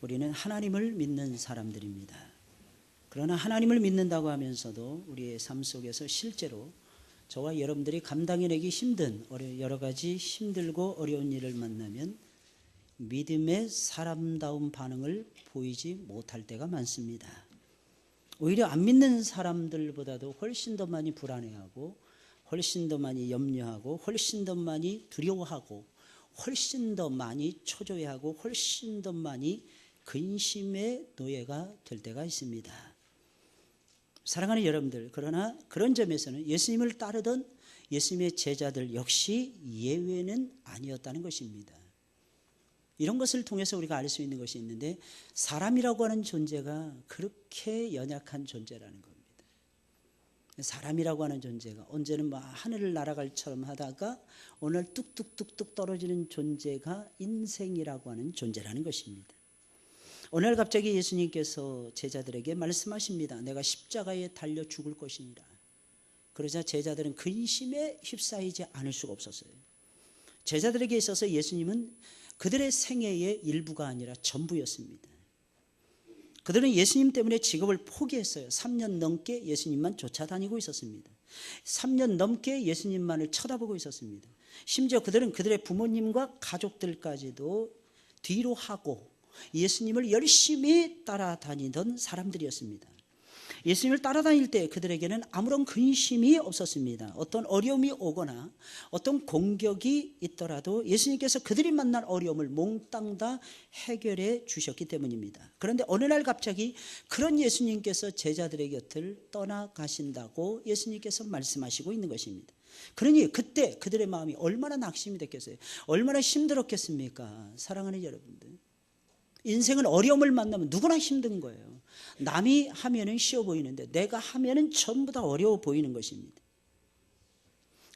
우리는 하나님을 믿는 사람들입니다. 그러나 하나님을 믿는다고 하면서도 우리의 삶 속에서 실제로 저와 여러분들이 감당해내기 힘든 여러 가지 힘들고 어려운 일을 만나면 믿음의 사람다운 반응을 보이지 못할 때가 많습니다. 오히려 안 믿는 사람들보다도 훨씬 더 많이 불안해하고 훨씬 더 많이 염려하고 훨씬 더 많이 두려워하고 훨씬 더 많이 초조해하고 훨씬 더 많이 근심의 노예가 될 때가 있습니다. 사랑하는 여러분들, 그러나 그런 점에서는 예수님을 따르던 예수님의 제자들 역시 예외는 아니었다는 것입니다. 이런 것을 통해서 우리가 알 수 있는 것이 있는데, 사람이라고 하는 존재가 그렇게 연약한 존재라는 겁니다. 사람이라고 하는 존재가 언제는 하늘을 날아갈처럼 하다가 오늘 뚝뚝뚝뚝 떨어지는 존재가 인생이라고 하는 존재라는 것입니다. 오늘 갑자기 예수님께서 제자들에게 말씀하십니다. 내가 십자가에 달려 죽을 것이니라. 그러자 제자들은 근심에 휩싸이지 않을 수가 없었어요. 제자들에게 있어서 예수님은 그들의 생애의 일부가 아니라 전부였습니다. 그들은 예수님 때문에 직업을 포기했어요. 3년 넘게 예수님만 쫓아다니고 있었습니다. 3년 넘게 예수님만을 쳐다보고 있었습니다. 심지어 그들은 그들의 부모님과 가족들까지도 뒤로 하고 예수님을 열심히 따라다니던 사람들이었습니다. 예수님을 따라다닐 때 그들에게는 아무런 근심이 없었습니다. 어떤 어려움이 오거나 어떤 공격이 있더라도 예수님께서 그들이 만난 어려움을 몽땅 다 해결해 주셨기 때문입니다. 그런데 어느 날 갑자기 그런 예수님께서 제자들의 곁을 떠나가신다고 예수님께서 말씀하시고 있는 것입니다. 그러니 그때 그들의 마음이 얼마나 낙심이 됐겠어요? 얼마나 힘들었겠습니까? 사랑하는 여러분들, 인생은 어려움을 만나면 누구나 힘든 거예요. 남이 하면은 쉬워 보이는데 내가 하면은 전부 다 어려워 보이는 것입니다.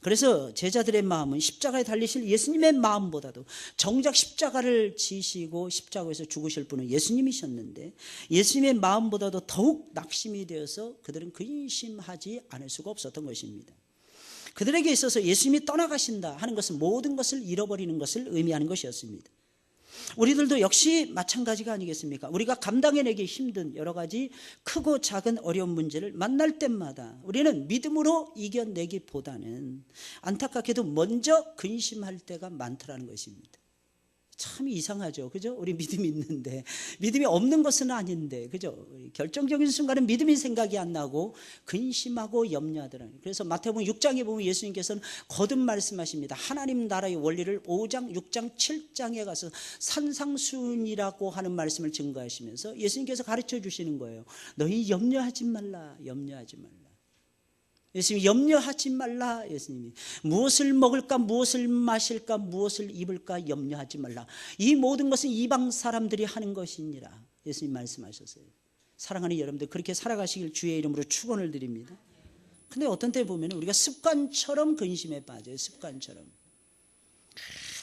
그래서 제자들의 마음은 십자가에 달리실 예수님의 마음보다도, 정작 십자가를 지시고 십자가에서 죽으실 분은 예수님이셨는데 예수님의 마음보다도 더욱 낙심이 되어서 그들은 근심하지 않을 수가 없었던 것입니다. 그들에게 있어서 예수님이 떠나가신다 하는 것은 모든 것을 잃어버리는 것을 의미하는 것이었습니다. 우리들도 역시 마찬가지가 아니겠습니까? 우리가 감당해내기 힘든 여러 가지 크고 작은 어려운 문제를 만날 때마다 우리는 믿음으로 이겨내기보다는 안타깝게도 먼저 근심할 때가 많더라는 것입니다. 참 이상하죠, 그죠? 우리 믿음이 있는데, 믿음이 없는 것은 아닌데, 그죠? 결정적인 순간은 믿음이 생각이 안 나고 근심하고 염려하더라고요. 그래서 마태복음 6장에 보면 예수님께서는 거듭 말씀하십니다. 하나님 나라의 원리를 5장, 6장, 7장에 가서 산상수훈이라고 하는 말씀을 증거하시면서 예수님께서 가르쳐 주시는 거예요. 너희 염려하지 말라, 염려하지 말라. 예수님이 염려하지 말라. 예수님이 무엇을 먹을까, 무엇을 마실까, 무엇을 입을까 염려하지 말라. 이 모든 것은 이방 사람들이 하는 것이니라. 예수님 말씀하셨어요. 사랑하는 여러분들, 그렇게 살아가시길 주의 이름으로 축원을 드립니다. 근데 어떤 때 보면 우리가 습관처럼 근심에 빠져요. 습관처럼.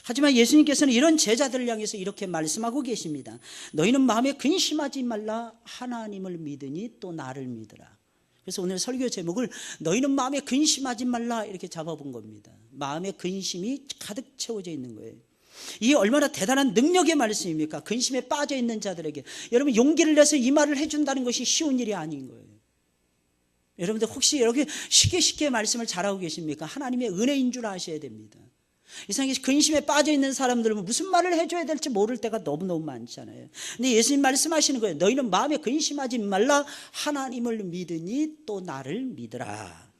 하지만 예수님께서는 이런 제자들을 향해서 이렇게 말씀하고 계십니다. 너희는 마음에 근심하지 말라. 하나님을 믿으니 또 나를 믿으라. 그래서 오늘 설교 제목을 너희는 마음에 근심하지 말라 이렇게 잡아본 겁니다. 마음에 근심이 가득 채워져 있는 거예요. 이 얼마나 대단한 능력의 말씀입니까? 근심에 빠져 있는 자들에게 여러분 용기를 내서 이 말을 해준다는 것이 쉬운 일이 아닌 거예요. 여러분들 혹시 이렇게 쉽게 말씀을 잘하고 계십니까? 하나님의 은혜인 줄 아셔야 됩니다. 이상하게 근심에 빠져 있는 사람들은 무슨 말을 해줘야 될지 모를 때가 너무너무 많잖아요. 근데 예수님 말씀하시는 거예요. 너희는 마음에 근심하지 말라. 하나님을 믿으니 또 나를 믿으라.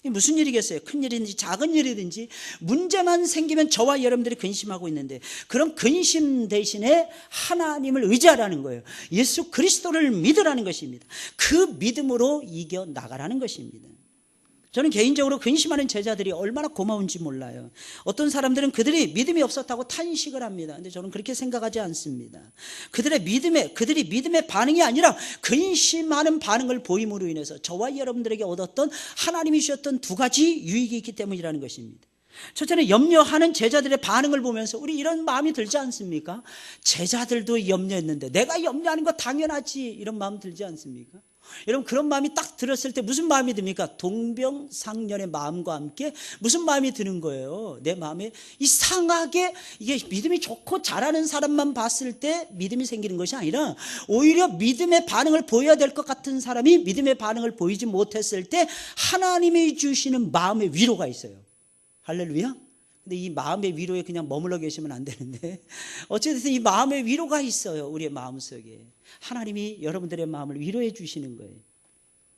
이게 무슨 일이겠어요? 큰 일이든지 작은 일이든지 문제만 생기면 저와 여러분들이 근심하고 있는데, 그런 근심 대신에 하나님을 의지하라는 거예요. 예수 그리스도를 믿으라는 것입니다. 그 믿음으로 이겨나가라는 것입니다. 저는 개인적으로 근심하는 제자들이 얼마나 고마운지 몰라요. 어떤 사람들은 그들이 믿음이 없었다고 탄식을 합니다. 근데 저는 그렇게 생각하지 않습니다. 그들이 믿음의 반응이 아니라 근심하는 반응을 보임으로 인해서 저와 여러분들에게 얻었던 하나님이 주셨던 두 가지 유익이 있기 때문이라는 것입니다. 첫째는 염려하는 제자들의 반응을 보면서 우리 이런 마음이 들지 않습니까? 제자들도 염려했는데 내가 염려하는 거 당연하지, 이런 마음 들지 않습니까? 여러분, 그런 마음이 딱 들었을 때 무슨 마음이 듭니까? 동병상련의 마음과 함께 무슨 마음이 드는 거예요? 내 마음에 이상하게, 이게 믿음이 좋고 잘하는 사람만 봤을 때 믿음이 생기는 것이 아니라 오히려 믿음의 반응을 보여야 될 것 같은 사람이 믿음의 반응을 보이지 못했을 때 하나님이 주시는 마음의 위로가 있어요. 할렐루야. 근데 이 마음의 위로에 그냥 머물러 계시면 안 되는데, 어쨌든 이 마음의 위로가 있어요. 우리의 마음속에 하나님이 여러분들의 마음을 위로해 주시는 거예요.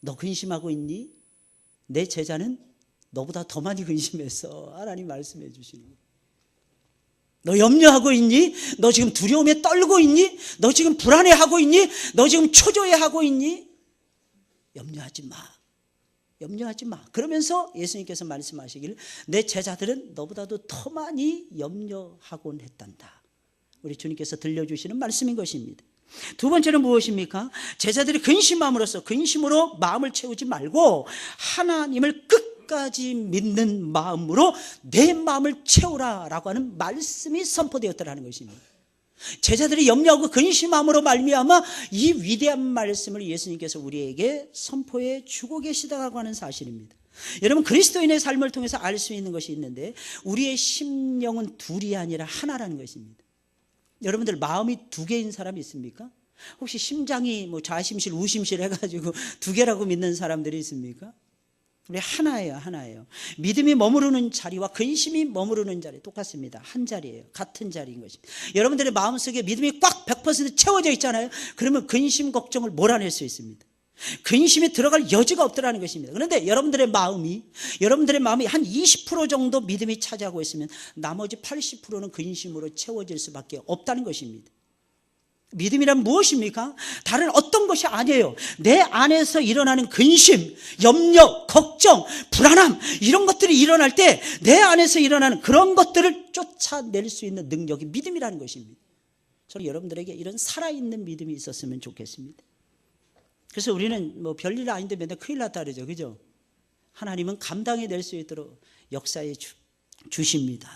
너 근심하고 있니? 내 제자는 너보다 더 많이 근심했어. 하나님 말씀해 주시는 거예요. 너 염려하고 있니? 너 지금 두려움에 떨고 있니? 너 지금 불안해하고 있니? 너 지금 초조해하고 있니? 염려하지 마. 염려하지 마. 그러면서 예수님께서 말씀하시기를 내 제자들은 너보다도 더 많이 염려하곤 했단다. 우리 주님께서 들려주시는 말씀인 것입니다. 두 번째는 무엇입니까? 제자들이 근심함으로써 근심으로 마음을 채우지 말고 하나님을 끝까지 믿는 마음으로 내 마음을 채우라라고 하는 말씀이 선포되었다는 것입니다. 제자들이 염려하고 근심함으로 말미암아 이 위대한 말씀을 예수님께서 우리에게 선포해 주고 계시다고 하는 사실입니다. 여러분, 그리스도인의 삶을 통해서 알 수 있는 것이 있는데 우리의 심령은 둘이 아니라 하나라는 것입니다. 여러분들 마음이 두 개인 사람 있습니까? 혹시 심장이 뭐 좌심실 우심실 해가지고 두 개라고 믿는 사람들이 있습니까? 우리 하나예요, 하나예요. 믿음이 머무르는 자리와 근심이 머무르는 자리 똑같습니다. 한 자리예요. 같은 자리인 것입니다. 여러분들의 마음속에 믿음이 꽉 100% 채워져 있잖아요. 그러면 근심 걱정을 몰아낼 수 있습니다. 근심이 들어갈 여지가 없더라는 것입니다. 그런데 여러분들의 마음이 한 20% 정도 믿음이 차지하고 있으면 나머지 80%는 근심으로 채워질 수밖에 없다는 것입니다. 믿음이란 무엇입니까? 다른 어떤 것이 아니에요. 내 안에서 일어나는 근심, 염려, 걱정, 불안함, 이런 것들이 일어날 때 내 안에서 일어나는 그런 것들을 쫓아낼 수 있는 능력이 믿음이라는 것입니다. 저는 여러분들에게 이런 살아있는 믿음이 있었으면 좋겠습니다. 그래서 우리는 뭐 별일 아닌데 맨날 큰일 났다 그러죠. 그죠? 하나님은 감당해낼 수 있도록 역사해 주십니다.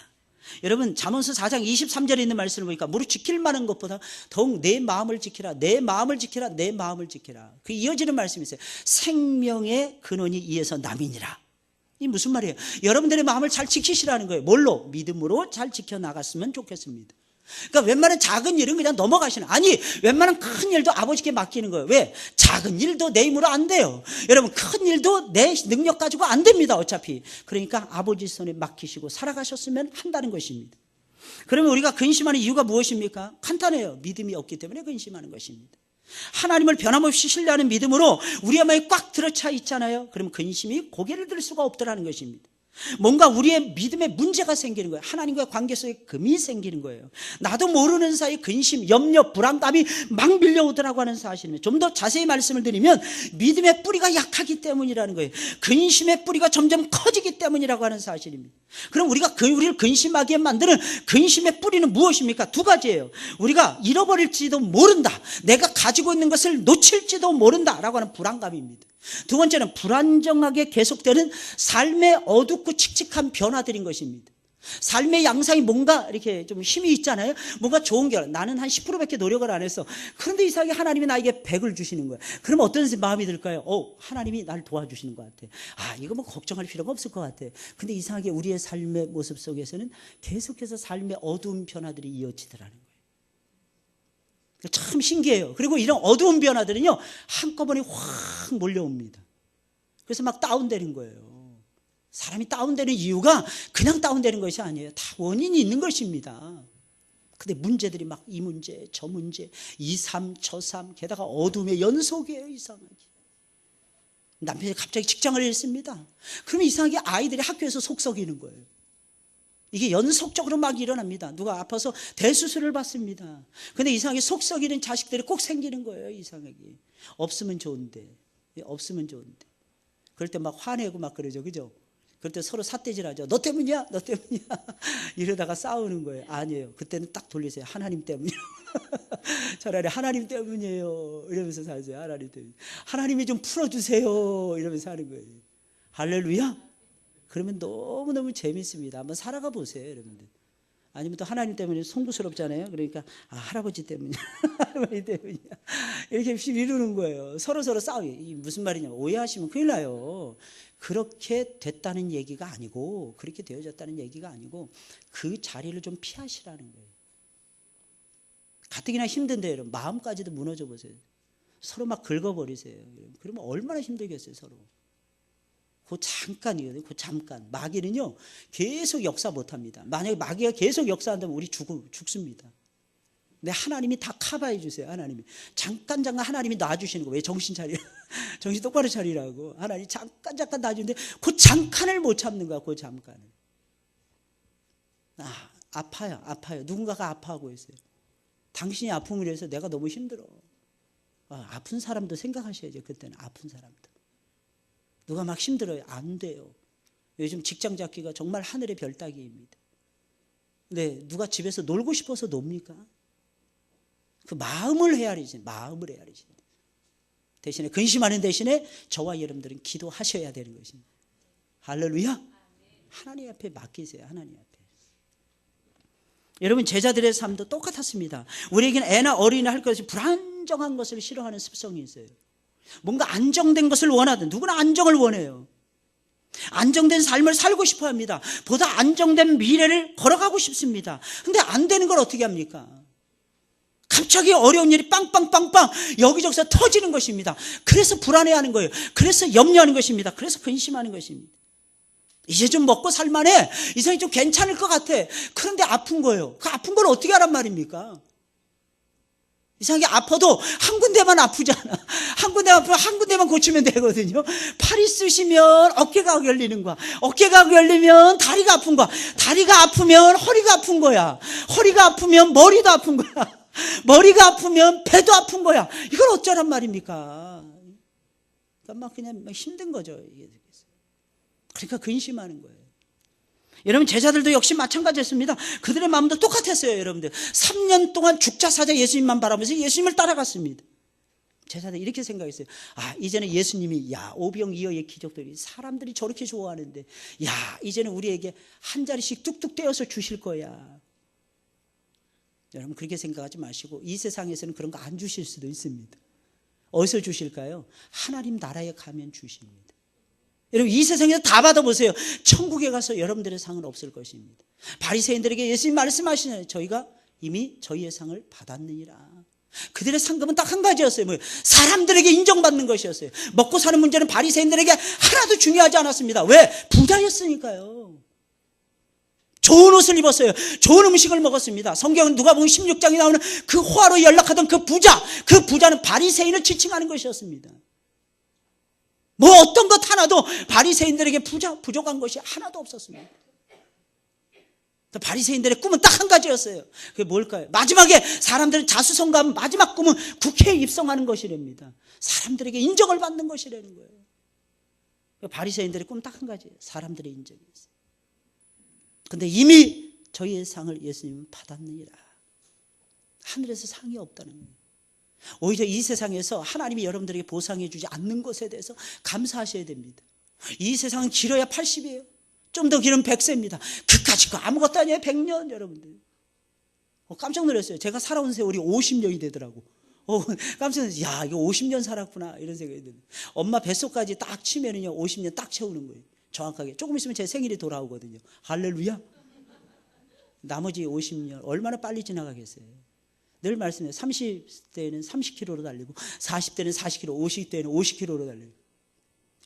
여러분, 잠언서 4장 23절에 있는 말씀을 보니까 무릇 지킬 만한 것보다 더욱 내 마음을 지키라, 내 마음을 지키라, 내 마음을 지키라. 그 이어지는 말씀이 있어요. 생명의 근원이 이에서 남이니라. 이 무슨 말이에요? 여러분들의 마음을 잘 지키시라는 거예요. 뭘로? 믿음으로 잘 지켜나갔으면 좋겠습니다. 그러니까 웬만한 작은 일은 그냥 넘어가시는, 아니 웬만한 큰 일도 아버지께 맡기는 거예요. 왜? 작은 일도 내 힘으로 안 돼요. 여러분, 큰 일도 내 능력 가지고 안 됩니다. 어차피. 그러니까 아버지 손에 맡기시고 살아가셨으면 한다는 것입니다. 그러면 우리가 근심하는 이유가 무엇입니까? 간단해요. 믿음이 없기 때문에 근심하는 것입니다. 하나님을 변함없이 신뢰하는 믿음으로 우리의 마음이 꽉 들어차 있잖아요. 그러면 근심이 고개를 들 수가 없더라는 것입니다. 뭔가 우리의 믿음에 문제가 생기는 거예요. 하나님과의 관계 속에 금이 생기는 거예요. 나도 모르는 사이 근심, 염려, 불안감이 막 밀려오더라고 하는 사실입니다. 좀 더 자세히 말씀을 드리면 믿음의 뿌리가 약하기 때문이라는 거예요. 근심의 뿌리가 점점 커지기 때문이라고 하는 사실입니다. 그럼 우리를 근심하게 만드는 근심의 뿌리는 무엇입니까? 두 가지예요. 우리가 잃어버릴지도 모른다, 내가 가지고 있는 것을 놓칠지도 모른다라고 하는 불안감입니다. 두 번째는 불안정하게 계속되는 삶의 어둡고 칙칙한 변화들인 것입니다. 삶의 양상이 뭔가 이렇게 좀 힘이 있잖아요. 뭔가 좋은 게, 나는 한 10%밖에 노력을 안 했어. 그런데 이상하게 하나님이 나에게 100을 주시는 거예요. 그럼 어떤 마음이 들까요? 하나님이 나를 도와주시는 것 같아. 이거 뭐 걱정할 필요가 없을 것 같아. 근데 이상하게 우리의 삶의 모습 속에서는 계속해서 삶의 어두운 변화들이 이어지더라는 거예요. 참 신기해요. 그리고 이런 어두운 변화들은요, 한꺼번에 확 몰려옵니다. 그래서 막 다운되는 거예요. 사람이 다운되는 이유가 그냥 다운되는 것이 아니에요. 다 원인이 있는 것입니다. 근데 문제들이 막 이 문제, 저 문제, 이 삶, 저 삶, 게다가 어둠의 연속이에요. 이상하게. 남편이 갑자기 직장을 잃습니다. 그러면 이상하게 아이들이 학교에서 속 썩이는 거예요. 이게 연속적으로 막 일어납니다. 누가 아파서 대수술을 받습니다. 근데 이상하게 속 썩이는 자식들이 꼭 생기는 거예요. 이상하게. 없으면 좋은데. 그럴 때 막 화내고 막 그러죠. 그죠? 그럴 때 서로 삿대질하죠. 너 때문이야? 너 때문이야? 이러다가 싸우는 거예요. 아니에요. 그때는 딱 돌리세요. 하나님 때문이에요. 차라리 하나님 때문이에요. 이러면서 살세요. 하나님 때문에. 하나님이 좀 풀어주세요. 이러면서 하는 거예요. 할렐루야. 그러면 너무너무 재밌습니다. 한번 살아가 보세요, 여러분들. 아니면 또 하나님 때문에 송구스럽잖아요. 그러니까 할아버지 때문이야, 할머니 때문이야, 이렇게 미루는 거예요. 서로 싸워요. 이 무슨 말이냐면 오해하시면 큰일 나요. 그렇게 됐다는 얘기가 아니고, 그렇게 되어졌다는 얘기가 아니고, 그 자리를 좀 피하시라는 거예요. 가뜩이나 힘든데 여러분, 마음까지도 무너져 보세요. 서로 막 긁어버리세요. 그러면 얼마나 힘들겠어요, 서로. 그 잠깐이거든요. 그 잠깐. 마귀는요, 계속 역사 못합니다. 만약에 마귀가 계속 역사한다면 우리 죽습니다. 근데 하나님이 다 커버해 주세요. 하나님이 잠깐 하나님이 놔주시는 거예요. 왜? 정신 차리라. 정신 똑바로 차리라고. 하나님이 잠깐 놔주는데 그 잠깐을 못 참는 거야. 그 잠깐을. 아파요. 누군가가 아파하고 있어요. 당신이 아픔을 해서 내가 너무 힘들어. 아픈 사람도 생각하셔야죠. 그때는 아픈 사람도. 누가 막 힘들어요. 안 돼요. 요즘 직장 잡기가 정말 하늘의 별 따기입니다. 근데 누가 집에서 놀고 싶어서 놉니까? 그 마음을 헤아리지. 대신에 근심하는 대신에 저와 여러분들은 기도하셔야 되는 것입니다. 할렐루야. 하나님 앞에 맡기세요. 하나님 앞에. 여러분, 제자들의 삶도 똑같았습니다. 우리에게는 애나 어린이나 할 것이 불안정한 것을 싫어하는 습성이 있어요. 뭔가 안정된 것을 원하든, 누구나 안정을 원해요. 안정된 삶을 살고 싶어 합니다. 보다 안정된 미래를 걸어가고 싶습니다. 근데 안 되는 걸 어떻게 합니까? 갑자기 어려운 일이 빵빵빵빵 여기저기서 터지는 것입니다. 그래서 불안해하는 거예요. 그래서 염려하는 것입니다. 그래서 근심하는 것입니다. 이제 좀 먹고 살만해. 이제 좀 괜찮을 것 같아. 그런데 아픈 거예요. 그 아픈 걸 어떻게 하란 말입니까? 이상하게 아파도 한 군데만 아프잖아. 한 군데만 아프면 한 군데만 고치면 되거든요. 팔이 쑤시면 어깨가 결리는 거야. 어깨가 결리면 다리가 아픈 거야. 다리가 아프면 허리가 아픈 거야. 허리가 아프면 머리도 아픈 거야. 머리가 아프면 배도 아픈 거야. 이걸 어쩌란 말입니까? 그러니까 그냥 힘든 거죠. 그러니까 근심하는 거예요. 여러분, 제자들도 역시 마찬가지였습니다. 그들의 마음도 똑같았어요. 여러분들 3년 동안 죽자사자 예수님만 바라보면서 예수님을 따라갔습니다. 제자들 이렇게 생각했어요. 이제는 예수님이 오병이어의 기적들이 사람들이 저렇게 좋아하는데 이제는 우리에게 한 자리씩 뚝뚝 떼어서 주실 거야. 여러분, 그렇게 생각하지 마시고, 이 세상에서는 그런 거 안 주실 수도 있습니다. 어디서 주실까요? 하나님 나라에 가면 주십니다. 여러분, 이 세상에서 다 받아보세요. 천국에 가서 여러분들의 상은 없을 것입니다. 바리새인들에게 예수님 말씀하시잖아요. 저희가 이미 저희의 상을 받았느니라. 그들의 상급은 딱 한 가지였어요. 사람들에게 인정받는 것이었어요. 먹고 사는 문제는 바리새인들에게 하나도 중요하지 않았습니다. 왜? 부자였으니까요. 좋은 옷을 입었어요. 좋은 음식을 먹었습니다. 성경은 누가복음 16장에 나오는 그 호화로 연락하던 그 부자는 바리새인을 지칭하는 것이었습니다. 어떤 것 하나도 바리새인들에게 부족한 것이 하나도 없었습니다. 바리새인들의 꿈은 딱 한 가지였어요. 그게 뭘까요? 마지막에 사람들은 자수성가하면 마지막 꿈은 국회에 입성하는 것이랍니다. 사람들에게 인정을 받는 것이라는 거예요. 바리새인들의 꿈은 딱 한 가지예요. 사람들의 인정이었어요. 근데 이미 저희의 상을 예수님은 받았느니라. 하늘에서 상이 없다는 거예요. 오히려 이 세상에서 하나님이 여러분들에게 보상해 주지 않는 것에 대해서 감사하셔야 됩니다. 이 세상은 길어야 80이에요. 좀 더 길으면 100세입니다. 그까짓 거 아무것도 아니에요. 100년 여러분들. 깜짝 놀랐어요. 제가 살아온 세월이 50년이 되더라고. 깜짝 놀랐어요. 이거 50년 살았구나 이런 생각이 들어요. 엄마 뱃속까지 딱 치면은요 50년 딱 채우는 거예요. 정확하게. 조금 있으면 제 생일이 돌아오거든요. 할렐루야. 나머지 50년 얼마나 빨리 지나가겠어요. 늘 말씀해요. 30대는 30km로 달리고 40대는 40km, 50대는 50km로 달리고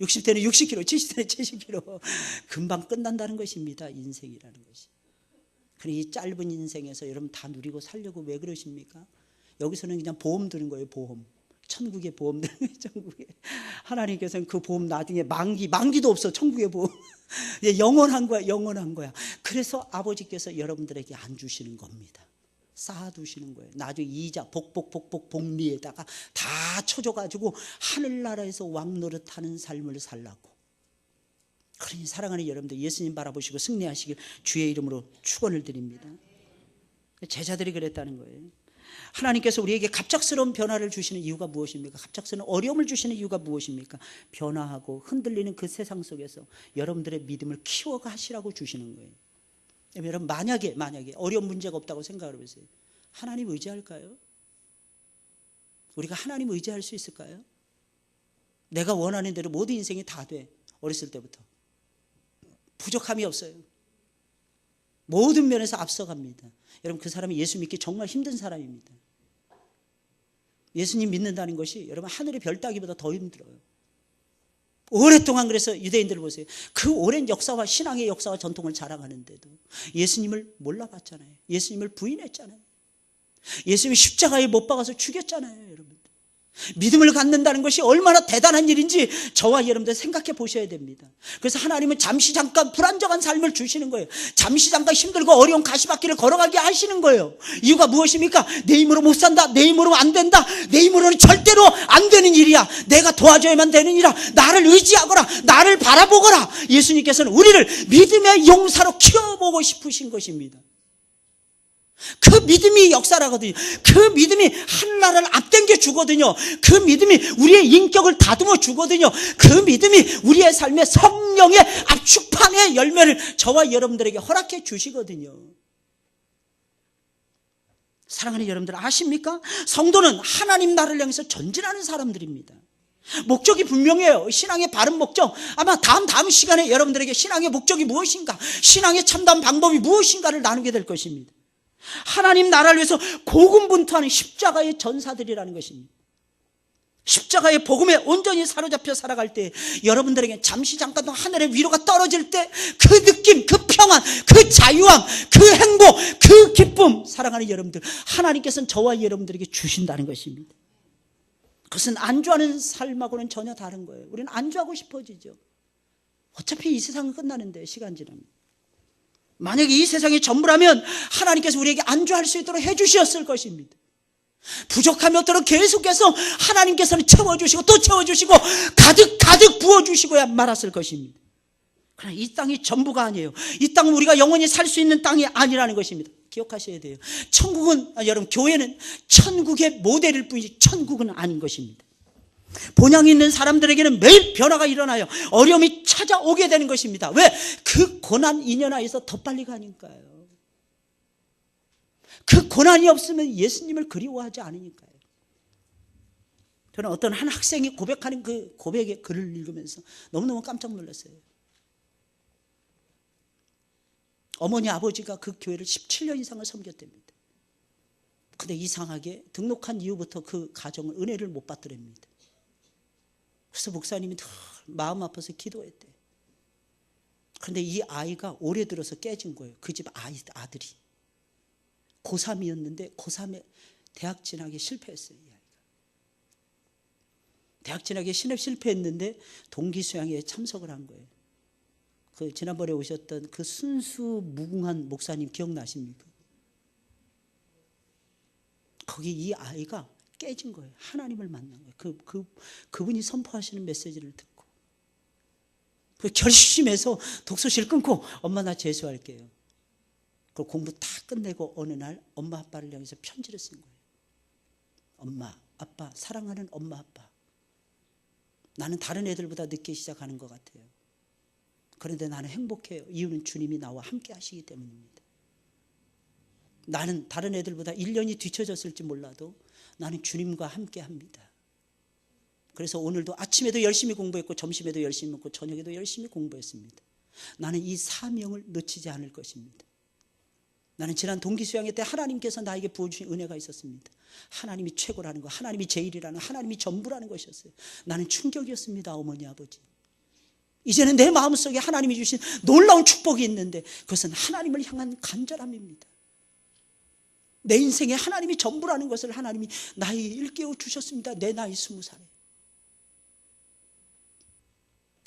60대는 60km, 70대는 70km. 금방 끝난다는 것입니다. 인생이라는 것이. 그러니 이 짧은 인생에서 여러분 다 누리고 살려고 왜 그러십니까? 여기서는 그냥 보험 드는 거예요. 보험. 천국의 보험 드는 거예요. 천국에. 하나님께서는 그 보험 나중에 만기도 없어. 천국의 보험. 영원한 거야. 영원한 거야. 그래서 아버지께서 여러분들에게 안 주시는 겁니다. 쌓아두시는 거예요. 나중에 이자 복리에다가 다 쳐줘가지고 하늘나라에서 왕노릇하는 삶을 살라고. 그러니 사랑하는 여러분들, 예수님 바라보시고 승리하시길 주의 이름으로 축원을 드립니다. 제자들이 그랬다는 거예요. 하나님께서 우리에게 갑작스러운 변화를 주시는 이유가 무엇입니까? 갑작스러운 어려움을 주시는 이유가 무엇입니까? 변화하고 흔들리는 그 세상 속에서 여러분들의 믿음을 키워가시라고 주시는 거예요. 여러분, 만약에 어려운 문제가 없다고 생각을 해보세요. 하나님 의지할까요? 우리가 하나님 의지할 수 있을까요? 내가 원하는 대로 모든 인생이 다 돼. 어렸을 때부터 부족함이 없어요. 모든 면에서 앞서갑니다. 여러분, 그 사람이 예수 믿기 정말 힘든 사람입니다. 예수님 믿는다는 것이 여러분 하늘의 별 따기보다 더 힘들어요. 오랫동안 그래서 유대인들을 보세요. 그 오랜 역사와 신앙의 역사와 전통을 자랑하는데도 예수님을 몰라봤잖아요. 예수님을 부인했잖아요. 예수님이 십자가에 못 박아서 죽였잖아요. 여러분, 믿음을 갖는다는 것이 얼마나 대단한 일인지 저와 여러분들 생각해 보셔야 됩니다. 그래서 하나님은 잠시 잠깐 불안정한 삶을 주시는 거예요. 잠시 잠깐 힘들고 어려운 가시밭길을 걸어가게 하시는 거예요. 이유가 무엇입니까? 내 힘으로 못 산다, 내 힘으로 안 된다, 내 힘으로는 절대로 안 되는 일이야, 내가 도와줘야만 되는 일이야, 나를 의지하거라, 나를 바라보거라. 예수님께서는 우리를 믿음의 용사로 키워보고 싶으신 것입니다. 그 믿음이 역사라거든요. 그 믿음이 한나라를 앞당겨 주거든요. 그 믿음이 우리의 인격을 다듬어 주거든요. 그 믿음이 우리의 삶의 성령의 압축판의 열매를 저와 여러분들에게 허락해 주시거든요. 사랑하는 여러분들, 아십니까? 성도는 하나님 나라를 향해서 전진하는 사람들입니다. 목적이 분명해요. 신앙의 바른 목적, 아마 다음 시간에 여러분들에게 신앙의 목적이 무엇인가, 신앙의 참다운 방법이 무엇인가를 나누게 될 것입니다. 하나님 나라를 위해서 고군분투하는 십자가의 전사들이라는 것입니다. 십자가의 복음에 온전히 사로잡혀 살아갈 때 여러분들에게 잠시 잠깐 하늘의 위로가 떨어질 때 그 느낌, 그 평안, 그 자유함, 그 행복, 그 기쁨, 사랑하는 여러분들, 하나님께서는 저와 여러분들에게 주신다는 것입니다. 그것은 안주하는 삶하고는 전혀 다른 거예요. 우리는 안주하고 싶어지죠. 어차피 이 세상은 끝나는데, 시간 지나면. 만약에 이 세상이 전부라면 하나님께서 우리에게 안주할 수 있도록 해주셨을 것입니다. 부족함이 없도록 계속해서 하나님께서는 채워주시고 또 채워주시고 가득 부어주시고야 말았을 것입니다. 그러나 이 땅이 전부가 아니에요. 이 땅은 우리가 영원히 살 수 있는 땅이 아니라는 것입니다. 기억하셔야 돼요. 천국은, 여러분, 교회는 천국의 모델일 뿐이지 천국은 아닌 것입니다. 본향이 있는 사람들에게는 매일 변화가 일어나요. 어려움이 찾아오게 되는 것입니다. 왜? 그 고난 인연하에서 더 빨리 가니까요. 그 고난이 없으면 예수님을 그리워하지 않으니까요. 저는 어떤 한 학생이 고백하는 그 고백의 글을 읽으면서 너무너무 깜짝 놀랐어요. 어머니 아버지가 그 교회를 17년 이상을 섬겼답니다. 근데 이상하게 등록한 이후부터 그 가정은 은혜를 못 받더랍니다. 그래서 목사님이 늘 마음 아파서 기도했대. 그런데 이 아이가 올해 들어서 깨진 거예요. 그 집 아들이. 고3이었는데 고3에 대학 진학에 실패했어요. 이 아이가. 대학 진학에 실패했는데 동기 수양회에 참석을 한 거예요. 그 지난번에 오셨던 그 순수 무궁한 목사님 기억나십니까? 거기 이 아이가 깨진 거예요. 하나님을 만난 거예요. 그분이 선포하시는 메시지를 듣고. 그 결심해서 독서실 끊고 엄마 나 재수할게요. 그 공부 다 끝내고 어느 날 엄마 아빠를 향해서 편지를 쓴 거예요. 엄마, 아빠, 사랑하는 엄마, 아빠. 나는 다른 애들보다 늦게 시작하는 것 같아요. 그런데 나는 행복해요. 이유는 주님이 나와 함께 하시기 때문입니다. 나는 다른 애들보다 1년이 뒤쳐졌을지 몰라도 나는 주님과 함께 합니다. 그래서 오늘도 아침에도 열심히 공부했고 점심에도 열심히 먹고 저녁에도 열심히 공부했습니다. 나는 이 사명을 놓치지 않을 것입니다. 나는 지난 동기 수양회 때 하나님께서 나에게 부어주신 은혜가 있었습니다. 하나님이 최고라는 거, 하나님이 제일이라는, 하나님이 전부라는 것이었어요. 나는 충격이었습니다. 어머니 아버지. 이제는 내 마음속에 하나님이 주신 놀라운 축복이 있는데 그것은 하나님을 향한 간절함입니다. 내 인생에 하나님이 전부라는 것을 하나님이 나이에 일깨워 주셨습니다. 내 나이 20살에.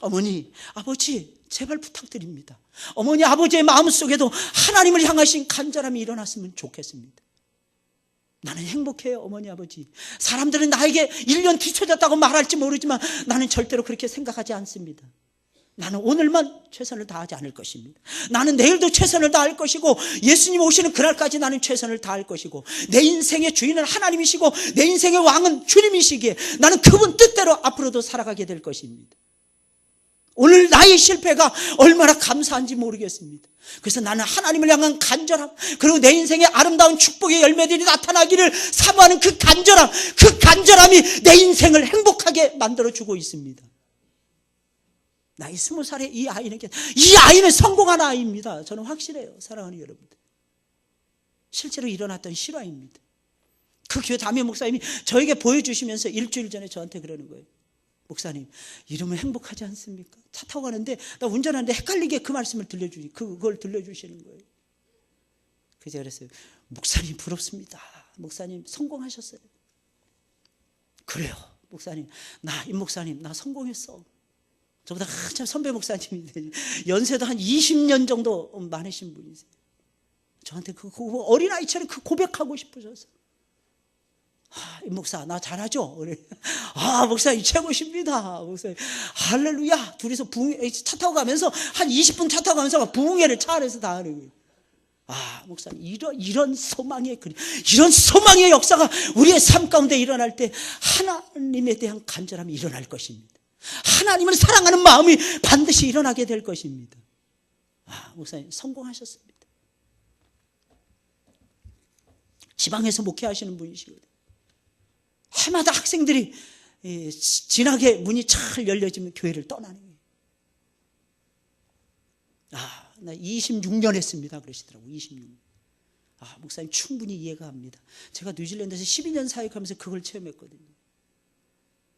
어머니, 아버지, 제발 부탁드립니다. 어머니, 아버지의 마음속에도 하나님을 향하신 간절함이 일어났으면 좋겠습니다. 나는 행복해요. 어머니, 아버지. 사람들은 나에게 1년 뒤쳐졌다고 말할지 모르지만 나는 절대로 그렇게 생각하지 않습니다. 나는 오늘만 최선을 다하지 않을 것입니다. 나는 내일도 최선을 다할 것이고 예수님 오시는 그날까지 나는 최선을 다할 것이고 내 인생의 주인은 하나님이시고 내 인생의 왕은 주님이시기에 나는 그분 뜻대로 앞으로도 살아가게 될 것입니다. 오늘 나의 실패가 얼마나 감사한지 모르겠습니다. 그래서 나는 하나님을 향한 간절함, 그리고 내 인생의 아름다운 축복의 열매들이 나타나기를 사모하는 그 간절함이 내 인생을 행복하게 만들어주고 있습니다. 나이 20살의 이 아이는 성공한 아이입니다. 저는 확실해요. 사랑하는 여러분들. 실제로 일어났던 실화입니다. 그 교회 담임 목사님이 저에게 보여주시면서 일주일 전에 저한테 그러는 거예요. 목사님, 이러면 행복하지 않습니까? 차 타고 가는데 나 운전하는데 헷갈리게 그 말씀을 그걸 들려주시는 거예요. 그래서 제가 그랬어요. 목사님 부럽습니다. 목사님 성공하셨어요. 그래요. 목사님, 임 목사님 나 성공했어. 저보다 한참 선배 목사님인데 연세도 한 20년 정도 많으신 분이세요. 저한테 그 어린아이처럼 그 고백하고 싶으셔서 임 목사 나 잘하죠? 그래. 목사님 최고십니다. 목사님 할렐루야. 둘이서 차 타고 가면서 한 20분 차 타고 가면서 부흥회를 차 안에서 다 하는 거예요. 목사님 이런 소망의 역사가 우리의 삶 가운데 일어날 때 하나님에 대한 간절함이 일어날 것입니다. 하나님을 사랑하는 마음이 반드시 일어나게 될 것입니다. 목사님 성공하셨습니다. 지방에서 목회하시는 분이시거든요. 해마다 학생들이 진하게 문이 잘 열려지면 교회를 떠나는 거예요. 나 26년 했습니다. 그러시더라고요. 26년. 목사님 충분히 이해가 합니다. 제가 뉴질랜드에서 12년 사역하면서 그걸 체험했거든요.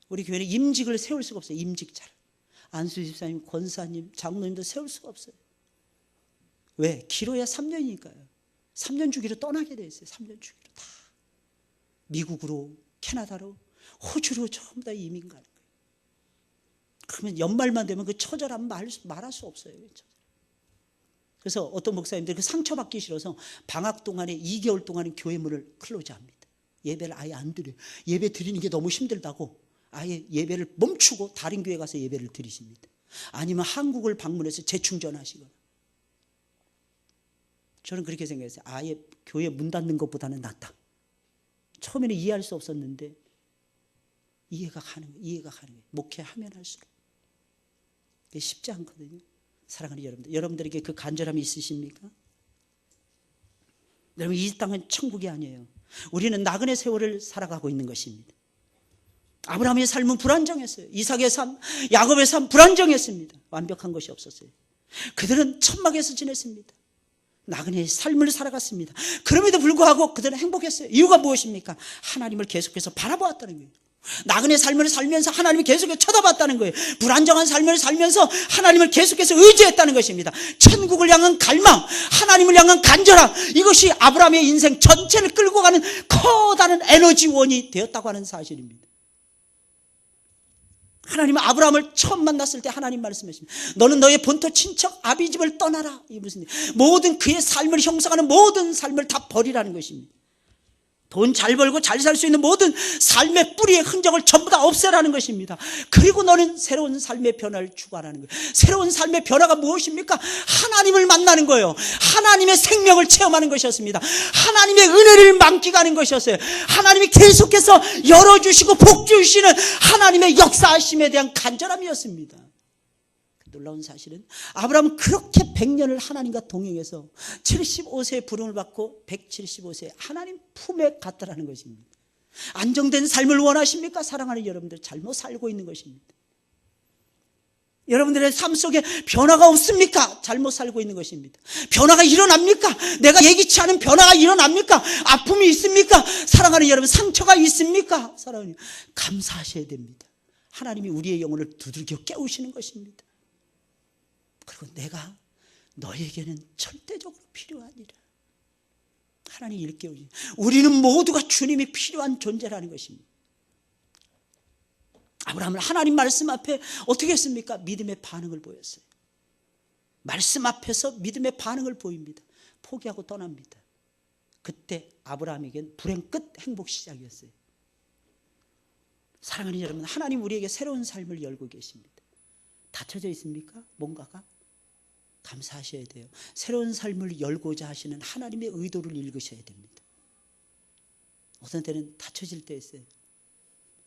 우리 교회는 임직을 세울 수가 없어요. 임직자를. 안수 집사님, 권사님, 장로님도 세울 수가 없어요. 왜? 길어야 3년이니까요. 3년 주기로 떠나게 돼 있어요. 3년 주기로 다. 미국으로, 캐나다로, 호주로 전부 다 이민 가는 거예요. 그러면 연말만 되면 그 처절함 말할 수 없어요. 그래서 어떤 목사님들이 그 상처받기 싫어서 방학 동안에 2개월 동안은 교회 문을 클로즈합니다. 예배를 아예 안 드려요. 예배 드리는 게 너무 힘들다고 아예 예배를 멈추고 다른 교회 가서 예배를 드리십니다. 아니면 한국을 방문해서 재충전하시거나. 저는 그렇게 생각했어요. 아예 교회 문 닫는 것보다는 낫다. 처음에는 이해할 수 없었는데 이해가 가는 거예요. 목회하면 할수록. 그게 쉽지 않거든요. 사랑하는 여러분들, 여러분들에게 그 간절함이 있으십니까? 여러분, 이 땅은 천국이 아니에요. 우리는 나그네 세월을 살아가고 있는 것입니다. 아브라함의 삶은 불안정했어요. 이삭의 삶, 야곱의 삶 불안정했습니다. 완벽한 것이 없었어요. 그들은 천막에서 지냈습니다. 나그네의 삶을 살아갔습니다. 그럼에도 불구하고 그들은 행복했어요. 이유가 무엇입니까? 하나님을 계속해서 바라보았다는 거예요. 나그네 삶을 살면서 하나님을 계속해서 쳐다봤다는 거예요. 불안정한 삶을 살면서 하나님을 계속해서 의지했다는 것입니다. 천국을 향한 갈망, 하나님을 향한 간절함, 이것이 아브라함의 인생 전체를 끌고 가는 커다란 에너지원이 되었다고 하는 사실입니다. 하나님은 아브라함을 처음 만났을 때 하나님 말씀하십니다. 너는 너의 본토 친척 아비 집을 떠나라. 이 무슨 모든 그의 삶을 형성하는 모든 삶을 다 버리라는 것입니다. 돈 잘 벌고 잘 살 수 있는 모든 삶의 뿌리의 흔적을 전부 다 없애라는 것입니다. 그리고 너는 새로운 삶의 변화를 추구하라는 거예요. 새로운 삶의 변화가 무엇입니까? 하나님을 만나는 거예요. 하나님의 생명을 체험하는 것이었습니다. 하나님의 은혜를 만끽하는 것이었어요. 하나님이 계속해서 열어주시고 복주시는 하나님의 역사하심에 대한 간절함이었습니다. 놀라운 사실은 아브라함은 그렇게 100년을 하나님과 동행해서 75세에 부름을 받고 175세에 하나님 품에 갔다라는 것입니다. 안정된 삶을 원하십니까? 사랑하는 여러분들, 잘못 살고 있는 것입니다. 여러분들의 삶 속에 변화가 없습니까? 잘못 살고 있는 것입니다. 변화가 일어납니까? 내가 예기치 않은 변화가 일어납니까? 아픔이 있습니까? 사랑하는 여러분, 상처가 있습니까? 사랑하는 여러분, 감사하셔야 됩니다. 하나님이 우리의 영혼을 두들겨 깨우시는 것입니다. 그리고 내가 너에게는 절대적으로 필요하니라. 하나님이 이렇게 깨우시. 우리는 모두가 주님이 필요한 존재라는 것입니다. 아브라함은 하나님 말씀 앞에 어떻게 했습니까? 믿음의 반응을 보였어요. 말씀 앞에서 믿음의 반응을 보입니다. 포기하고 떠납니다. 그때 아브라함에겐 불행 끝 행복 시작이었어요. 사랑하는 여러분, 하나님 우리에게 새로운 삶을 열고 계십니다. 닫혀져 있습니까? 뭔가가? 감사하셔야 돼요. 새로운 삶을 열고자 하시는 하나님의 의도를 읽으셔야 됩니다. 어떤 때는 닫혀질 때 있어요.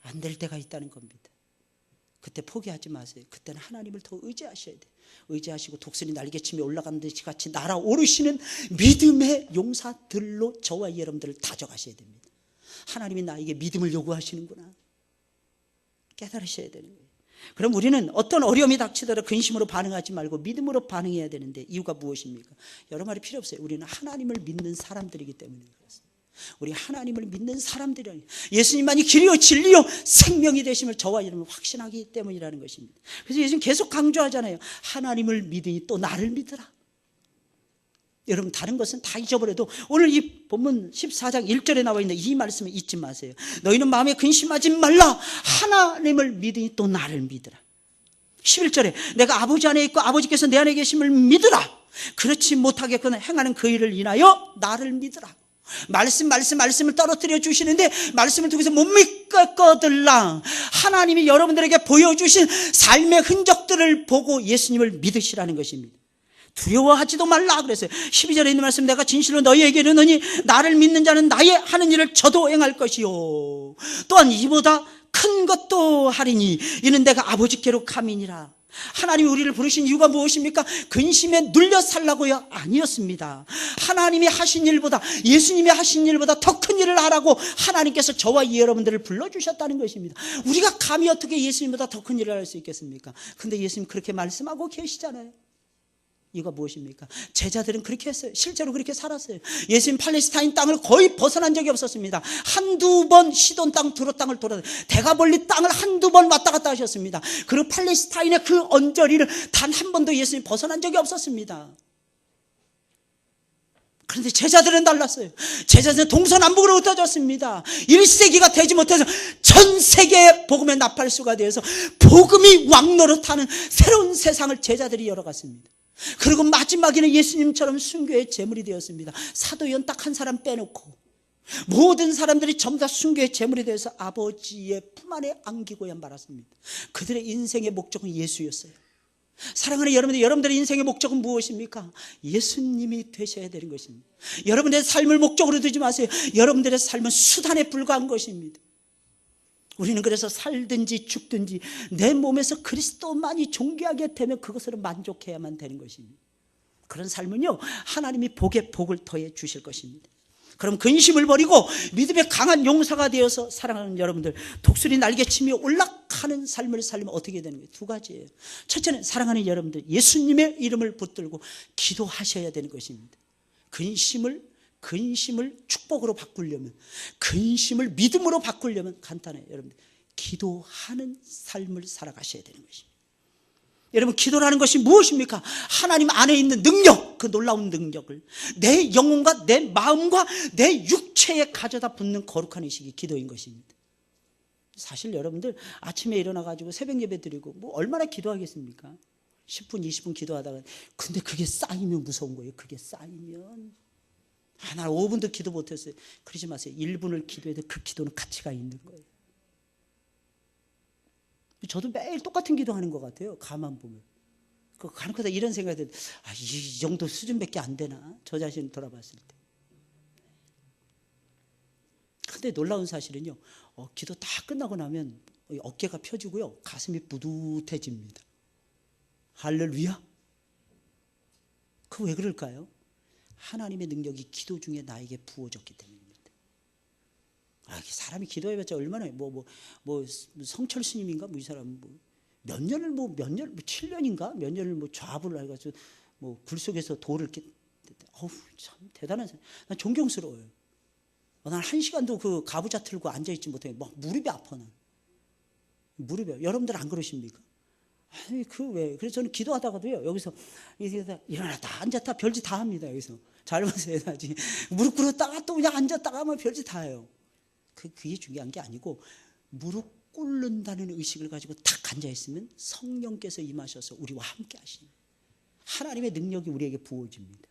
안 될 때가 있다는 겁니다. 그때 포기하지 마세요. 그때는 하나님을 더 의지하셔야 돼요. 의지하시고 독수리 날개치며 올라가는 듯이 같이 날아오르시는 믿음의 용사들로 저와 여러분들을 다져가셔야 됩니다. 하나님이 나에게 믿음을 요구하시는구나 깨달으셔야 되는 거예요. 그럼 우리는 어떤 어려움이 닥치더라도 근심으로 반응하지 말고 믿음으로 반응해야 되는데, 이유가 무엇입니까? 여러 말이 필요 없어요. 우리는 하나님을 믿는 사람들이기 때문에 그렇습니다. 우리 하나님을 믿는 사람들이라, 예수님만이 길이요 진리요 생명이 되심을 저와 여러분 확신하기 때문이라는 것입니다. 그래서 예수님 계속 강조하잖아요. 하나님을 믿으니 또 나를 믿으라. 여러분 다른 것은 다 잊어버려도 오늘 이 본문 14장 1절에 나와 있는 이 말씀을 잊지 마세요. 너희는 마음에 근심하지 말라. 하나님을 믿으니 또 나를 믿으라. 11절에 내가 아버지 안에 있고 아버지께서 내 안에 계심을 믿으라. 그렇지 못하겠거나 행하는 그 일을 인하여 나를 믿으라. 말씀을 떨어뜨려 주시는데 말씀을 통해서 못 믿거들랑 하나님이 여러분들에게 보여주신 삶의 흔적들을 보고 예수님을 믿으시라는 것입니다. 두려워하지도 말라 그랬어요. 12절에 있는 말씀, 내가 진실로 너희에게 이르노니 나를 믿는 자는 나의 하는 일을 저도 행할 것이요 또한 이보다 큰 것도 하리니 이는 내가 아버지께로 감이니라. 하나님이 우리를 부르신 이유가 무엇입니까? 근심에 눌려 살라고요? 아니었습니다. 하나님이 하신 일보다, 예수님이 하신 일보다 더 큰 일을 하라고 하나님께서 저와 여러분들을 불러주셨다는 것입니다. 우리가 감히 어떻게 예수님보다 더 큰 일을 할 수 있겠습니까? 근데 예수님 그렇게 말씀하고 계시잖아요. 이유가 무엇입니까? 제자들은 그렇게 했어요. 실제로 그렇게 살았어요. 예수님 팔레스타인 땅을 거의 벗어난 적이 없었습니다. 한두 번 시돈 땅, 두로 땅을 돌아서 대가볼리 땅을 한두 번 왔다 갔다 하셨습니다. 그리고 팔레스타인의 그 언저리를 단 한 번도 예수님 벗어난 적이 없었습니다. 그런데 제자들은 달랐어요. 제자들은 동서남북으로 흩어졌습니다. 1세기가 되지 못해서 전 세계의 복음의 나팔수가 되어서 복음이 왕노릇하는 새로운 세상을 제자들이 열어갔습니다. 그리고 마지막에는 예수님처럼 순교의 제물이 되었습니다. 사도연 딱 한 사람 빼놓고 모든 사람들이 전부 다 순교의 제물이 되어서 아버지의 품 안에 안기고야 말았습니다. 그들의 인생의 목적은 예수였어요. 사랑하는 여러분들의 인생의 목적은 무엇입니까? 예수님이 되셔야 되는 것입니다. 여러분들의 삶을 목적으로 두지 마세요. 여러분들의 삶은 수단에 불과한 것입니다. 우리는 그래서 살든지 죽든지 내 몸에서 그리스도만이 존귀하게 되면 그것으로 만족해야만 되는 것입니다. 그런 삶은요, 하나님이 복에 복을 더해 주실 것입니다. 그럼 근심을 버리고 믿음의 강한 용사가 되어서 사랑하는 여러분들, 독수리 날개치며 올라가는 삶을 살면 어떻게 되는 거예요? 두 가지예요. 첫째는 사랑하는 여러분들, 예수님의 이름을 붙들고 기도하셔야 되는 것입니다. 근심을 축복으로 바꾸려면, 근심을 믿음으로 바꾸려면 간단해요. 여러분들, 기도하는 삶을 살아가셔야 되는 것입니다. 여러분, 기도라는 것이 무엇입니까? 하나님 안에 있는 능력, 그 놀라운 능력을 내 영혼과 내 마음과 내 육체에 가져다 붓는 거룩한 의식이 기도인 것입니다. 사실 여러분들 아침에 일어나가지고 새벽 예배 드리고 뭐 얼마나 기도하겠습니까? 10분 20분 기도하다가, 근데 그게 쌓이면 무서운 거예요. 그게 쌓이면 나 5분도 기도 못했어요. 그러지 마세요. 1분을 기도해도 그 기도는 가치가 있는 거예요. 저도 매일 똑같은 기도하는 것 같아요. 가만 보면. 간혹가다 이런 생각이 들어요. 이 정도 수준밖에 안 되나? 저 자신을 돌아봤을 때. 근데 놀라운 사실은요, 기도 다 끝나고 나면 어깨가 펴지고요, 가슴이 뿌듯해집니다. 할렐루야. 그 왜 그럴까요? 하나님의 능력이 기도 중에 나에게 부어졌기 때문입니다. 사람이 기도해봤자 얼마나, 성철 스님인가? 이 사람, 몇 년을 7년인가? 몇 년을 좌불을 해가지고, 불 속에서 돌을 이렇게, 참 대단한 사람. 난 존경스러워요. 난 1시간도 그 가부좌 틀고 앉아있지 못해. 막 무릎이 아파, 난. 무릎이, 여러분들 안 그러십니까? 그래서 저는 기도하다가도요, 여기서, 일어났다, 앉았다, 별짓 다 합니다, 여기서. 잘못해서 해야지. 무릎 꿇었다가 또 그냥 앉았다가 하면 별짓 다 해요. 그게 중요한 게 아니고, 무릎 꿇는다는 의식을 가지고 딱 앉아있으면 성령께서 임하셔서 우리와 함께 하시는, 하나님의 능력이 우리에게 부어집니다.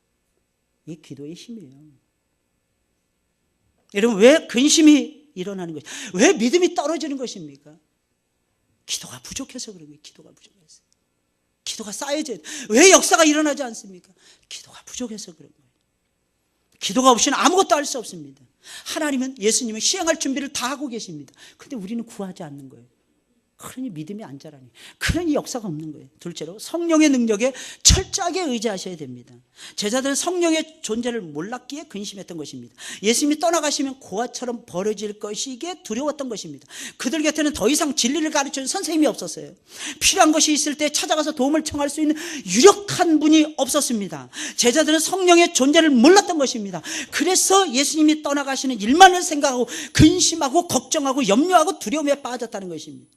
이게 기도의 힘이에요. 여러분, 왜 근심이 일어나는 것이, 왜 믿음이 떨어지는 것입니까? 기도가 부족해서 그런 거예요. 기도가 부족해서. 기도가 쌓여져야 돼. 왜 역사가 일어나지 않습니까? 기도가 부족해서 그런 거예요. 기도가 없이는 아무것도 할 수 없습니다. 하나님은, 예수님은 시행할 준비를 다 하고 계십니다. 그런데 우리는 구하지 않는 거예요. 그러니 믿음이 안 자라니, 그러니 역사가 없는 거예요. 둘째로 성령의 능력에 철저하게 의지하셔야 됩니다. 제자들은 성령의 존재를 몰랐기에 근심했던 것입니다. 예수님이 떠나가시면 고아처럼 버려질 것이기에 두려웠던 것입니다. 그들 곁에는 더 이상 진리를 가르치는 선생님이 없었어요. 필요한 것이 있을 때 찾아가서 도움을 청할 수 있는 유력한 분이 없었습니다. 제자들은 성령의 존재를 몰랐던 것입니다. 그래서 예수님이 떠나가시는 일만을 생각하고 근심하고 걱정하고 염려하고 두려움에 빠졌다는 것입니다.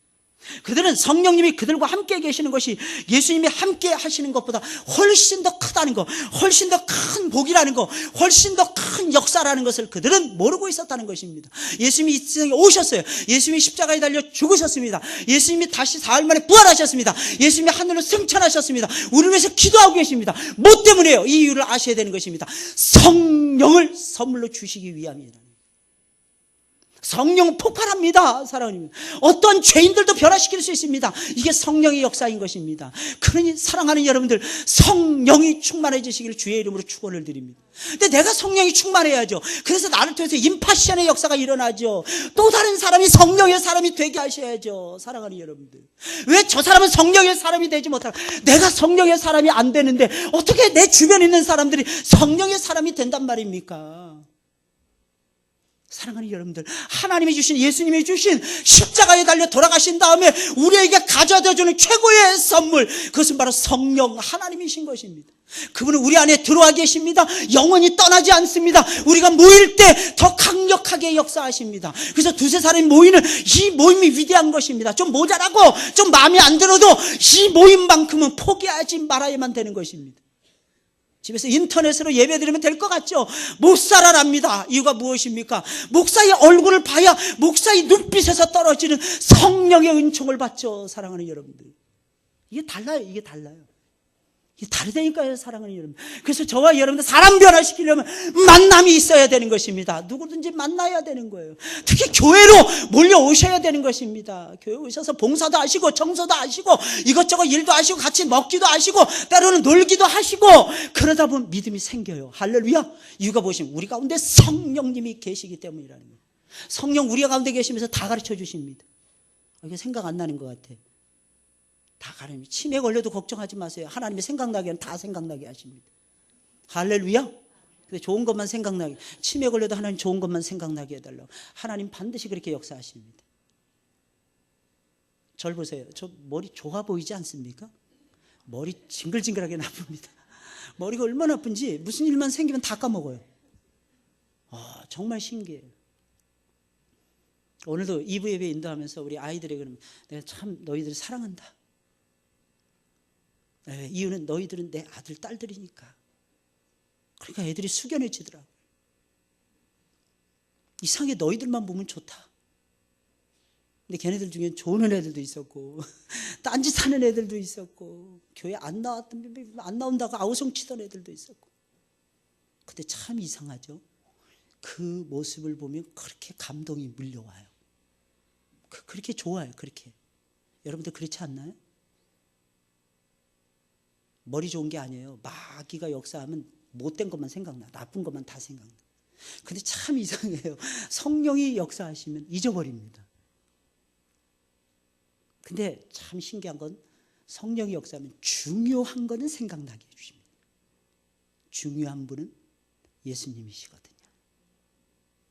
그들은 성령님이 그들과 함께 계시는 것이 예수님이 함께 하시는 것보다 훨씬 더 크다는 것, 훨씬 더 큰 복이라는 것, 훨씬 더 큰 역사라는 것을 그들은 모르고 있었다는 것입니다. 예수님이 이 세상에 오셨어요. 예수님이 십자가에 달려 죽으셨습니다. 예수님이 다시 사흘 만에 부활하셨습니다. 예수님이 하늘로 승천하셨습니다. 우리를 위해서 기도하고 계십니다. 뭐 때문에요? 이 이유를 아셔야 되는 것입니다. 성령을 선물로 주시기 위함이에요. 성령 폭발합니다. 사랑하는, 어떤 죄인들도 변화시킬 수 있습니다. 이게 성령의 역사인 것입니다. 그러니 사랑하는 여러분들, 성령이 충만해지시기를 주의 이름으로 축원을 드립니다. 근데 내가 성령이 충만해야죠. 그래서 나를 통해서 임파시안의 역사가 일어나죠. 또 다른 사람이 성령의 사람이 되게 하셔야죠. 사랑하는 여러분들, 왜 저 사람은 성령의 사람이 되지 못할까? 내가 성령의 사람이 안 되는데 어떻게 내 주변에 있는 사람들이 성령의 사람이 된단 말입니까? 사랑하는 여러분들, 하나님이 주신, 예수님이 주신 십자가에 달려 돌아가신 다음에 우리에게 가져다 주는 최고의 선물, 그것은 바로 성령 하나님이신 것입니다. 그분은 우리 안에 들어와 계십니다. 영원히 떠나지 않습니다. 우리가 모일 때 더 강력하게 역사하십니다. 그래서 두세 사람이 모이는 이 모임이 위대한 것입니다. 좀 모자라고 좀 마음에 안 들어도 이 모임만큼은 포기하지 말아야만 되는 것입니다. 집에서 인터넷으로 예배 드리면 될 것 같죠? 목사라랍니다. 이유가 무엇입니까? 목사의 얼굴을 봐야 목사의 눈빛에서 떨어지는 성령의 은총을 받죠. 사랑하는 여러분들, 이게 달라요. 이게 달라요. 이게 다르다니까요. 사랑하는 여러분, 그래서 저와 여러분들 사람 변화시키려면 만남이 있어야 되는 것입니다. 누구든지 만나야 되는 거예요. 특히 교회로 몰려오셔야 되는 것입니다. 교회 오셔서 봉사도 하시고 청소도 하시고 이것저것 일도 하시고 같이 먹기도 하시고 때로는 놀기도 하시고, 그러다 보면 믿음이 생겨요. 할렐루야. 이유가 무엇이면 우리 가운데 성령님이 계시기 때문이라는 거예요. 성령 우리 가운데 계시면서 다 가르쳐 주십니다. 이게 생각 안 나는 것 같아. 다 가르쳐. 치매 걸려도 걱정하지 마세요. 하나님이 생각나게 하면 다 생각나게 하십니다. 할렐루야. 근데 좋은 것만 생각나게, 치매 걸려도 하나님 좋은 것만 생각나게 해달라고. 하나님 반드시 그렇게 역사하십니다. 절 보세요. 저 머리 좋아 보이지 않습니까? 머리 징글징글하게 나쁩니다. 머리가 얼마나 나쁜지 무슨 일만 생기면 다 까먹어요. 정말 신기해요. 오늘도 2부 예배 인도하면서 우리 아이들에게 그러면, 내가 참 너희들을 사랑한다. 이유는 너희들은 내 아들 딸들이니까. 그러니까 애들이 숙연해지더라고요. 이상하게 너희들만 보면 좋다. 근데 걔네들 중에 좋은 애들도 있었고 딴짓하는 애들도 있었고 교회 안 나온다고 아우성치던 애들도 있었고. 근데 참 이상하죠. 그 모습을 보면 그렇게 감동이 밀려와요. 그렇게 좋아요. 그렇게. 여러분들 그렇지 않나요? 머리 좋은 게 아니에요. 마귀가 역사하면 못된 것만 생각나. 나쁜 것만 다 생각나. 근데 참 이상해요. 성령이 역사하시면 잊어버립니다. 근데 참 신기한 건 성령이 역사하면 중요한 거는 생각나게 해주십니다. 중요한 분은 예수님이시거든요.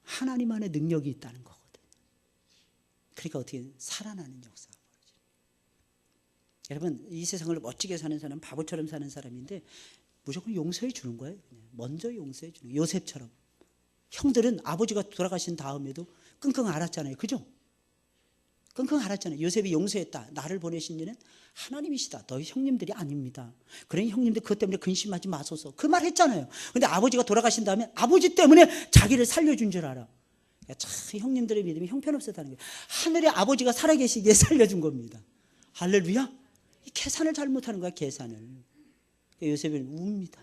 하나님 안에 능력이 있다는 거거든요. 그러니까 어떻게 살아나는 역사가 벌어져요. 여러분, 이 세상을 멋지게 사는 사람은 바보처럼 사는 사람인데 무조건 용서해 주는 거예요. 그냥. 먼저 용서해 주는 거예요. 요셉처럼. 형들은 아버지가 돌아가신 다음에도 끙끙 앓았잖아요. 그죠? 끙끙 앓았잖아요. 요셉이 용서했다. 나를 보내신 이는 하나님이시다. 너희 형님들이 아닙니다. 그러니 형님들 그것 때문에 근심하지 마소서. 그 말 했잖아요. 근데 아버지가 돌아가신 다음에 아버지 때문에 자기를 살려준 줄 알아. 참 형님들의 믿음이 형편없었다는 거예요. 하늘의 아버지가 살아계시기에 살려준 겁니다. 할렐루야. 이 계산을 잘못하는 거야. 계산을. 요셉은 웁니다.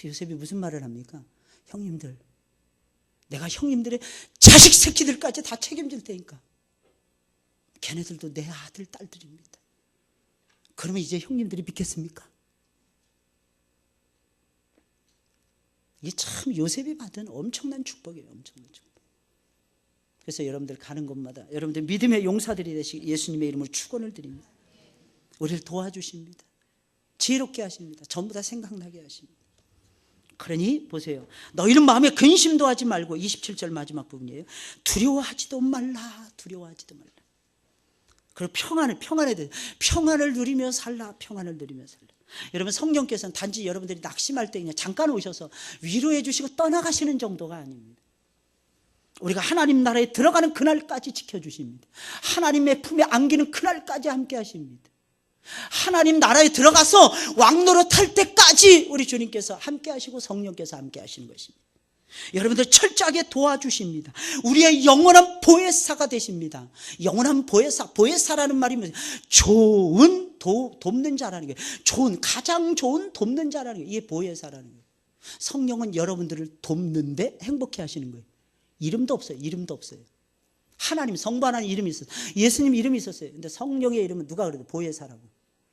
요셉이 무슨 말을 합니까? 형님들, 내가 형님들의 자식 새끼들까지 다 책임질 테니까 걔네들도 내 아들 딸들입니다. 그러면 이제 형님들이 믿겠습니까? 이게 참 요셉이 받은 엄청난 축복이에요. 엄청난 축복. 그래서 여러분들 가는 곳마다 여러분들 믿음의 용사들이 되시길 예수님의 이름으로 축원을 드립니다. 우리를 도와주십니다. 지혜롭게 하십니다. 전부 다 생각나게 하십니다. 그러니 보세요. 너희는 마음에 근심도 하지 말고 27절 마지막 부분이에요. 두려워하지도 말라. 두려워하지도 말라. 그리고 평안을 누리며 살라. 평안을 누리며 살라. 여러분 성령께서는 단지 여러분들이 낙심할 때 그냥 잠깐 오셔서 위로해 주시고 떠나가시는 정도가 아닙니다. 우리가 하나님 나라에 들어가는 그날까지 지켜주십니다. 하나님의 품에 안기는 그날까지 함께 하십니다. 하나님 나라에 들어가서 왕노릇할 때까지 우리 주님께서 함께 하시고 성령께서 함께 하시는 것입니다. 여러분들 철저하게 도와주십니다. 우리의 영원한 보혜사가 되십니다. 영원한 보혜사, 보혜사라는 말이 뭐예요? 좋은 돕는 자라는 거예요. 가장 좋은 돕는 자라는 거예요. 이게 보혜사라는 거예요. 성령은 여러분들을 돕는데 행복해 하시는 거예요. 이름도 없어요. 이름도 없어요. 하나님 성부 하나님 이름이 있었어요. 예수님 이름이 있었어요. 근데 성령의 이름은 누가 그래도 보혜사라고.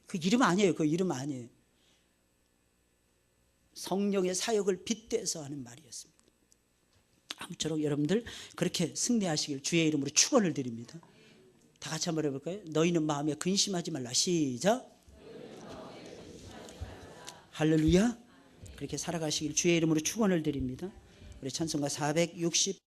그 이름 아니에요. 그 이름 아니에요. 성령의 사역을 빗대서 하는 말이었습니다. 아무쪼록 여러분들 그렇게 승리하시길 주의 이름으로 축원을 드립니다. 다 같이 한번 해볼까요? 너희는 마음에 근심하지 말라. 시작. 할렐루야. 그렇게 살아가시길 주의 이름으로 축원을 드립니다. 우리 찬송가 460